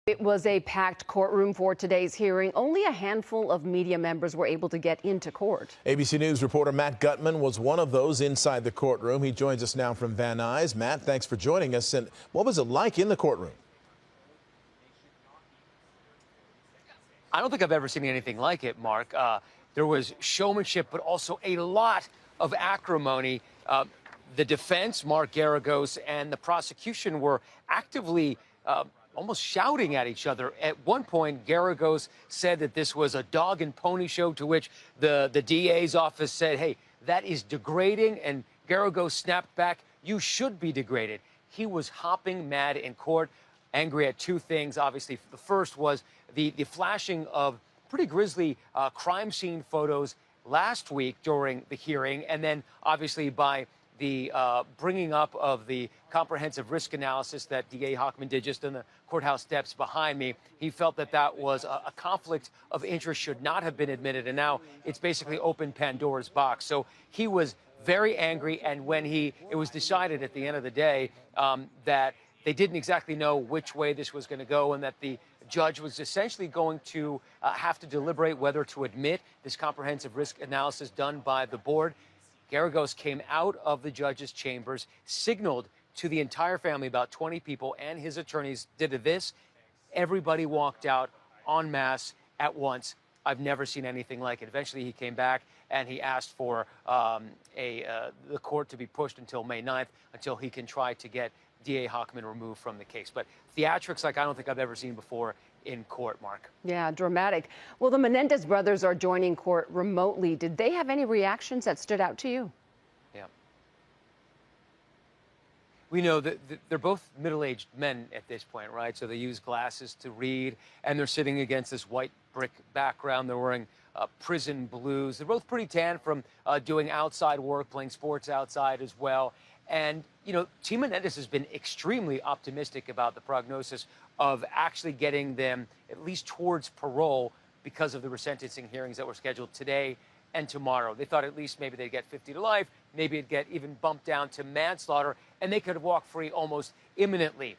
It was a packed courtroom for today's hearing. Only a handful of media members were able to get into court. ABC News reporter Matt Gutman was one of those inside the courtroom. He joins us now from Van Nuys. Matt, thanks for joining us. And what was it like in the courtroom? I don't think I've ever seen anything like it, Mark. There was showmanship, but also a lot of acrimony. The defense, Mark Garagos, and the prosecution were actively almost shouting at each other. At one point, Garagos said that this was a dog and pony show, to which the DA's office said, hey, that is degrading. And Garagos snapped back, you should be degraded. He was hopping mad in court, angry at two things. Obviously, the first was the flashing of pretty grisly crime scene photos last week during the hearing, and then obviously by the bringing up of the comprehensive risk analysis that DA Hochman did just in the courthouse steps behind me. He felt that that was a conflict of interest, should not have been admitted, and now it's basically opened Pandora's box. So he was very angry, and when it was decided at the end of the day that they didn't exactly know which way this was going to go, and that the judge was essentially going to have to deliberate whether to admit this comprehensive risk analysis done by the board. Garagos came out of the judge's chambers, signaled to the entire family, about 20 people, and his attorneys did this. Everybody walked out en masse at once. I've never seen anything like it. Eventually, he came back and he asked for the court to be pushed until May 9th, until he can try to get DA Hochman removed from the case. But theatrics like I don't think I've ever seen before in court, Mark. Yeah, dramatic. Well, the Menendez brothers are joining court remotely. Did they have any reactions that stood out to you? Yeah. We know that they're both middle-aged men at this point, right? So they use glasses to read, and they're sitting against this white brick background. They're wearing prison blues. They're both pretty tan from doing outside work, playing sports outside as well. And, you know, Team Menendez has been extremely optimistic about the prognosis of actually getting them at least towards parole because of the resentencing hearings that were scheduled today and tomorrow. They thought at least maybe they'd get 50 to life, maybe it'd get even bumped down to manslaughter, and they could walk free almost imminently.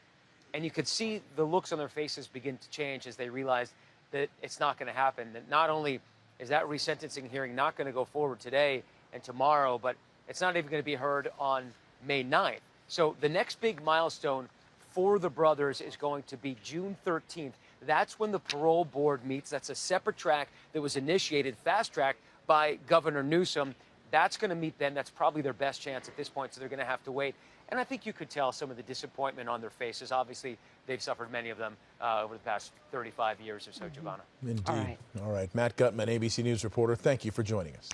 And you could see the looks on their faces begin to change as they realized that it's not going to happen. That not only is that resentencing hearing not going to go forward today and tomorrow, but it's not even going to be heard on May 9th. So the next big milestone for the brothers is going to be June 13th. That's when the parole board meets. That's a separate track that was initiated, fast track, by Governor Newsom. That's going to meet then. That's probably their best chance at this point, so they're going to have to wait. And I think you could tell some of the disappointment on their faces. Obviously, they've suffered many of them over the past 35 years or so, Giovanna. Indeed. All right. Matt Gutman, ABC News reporter, thank you for joining us.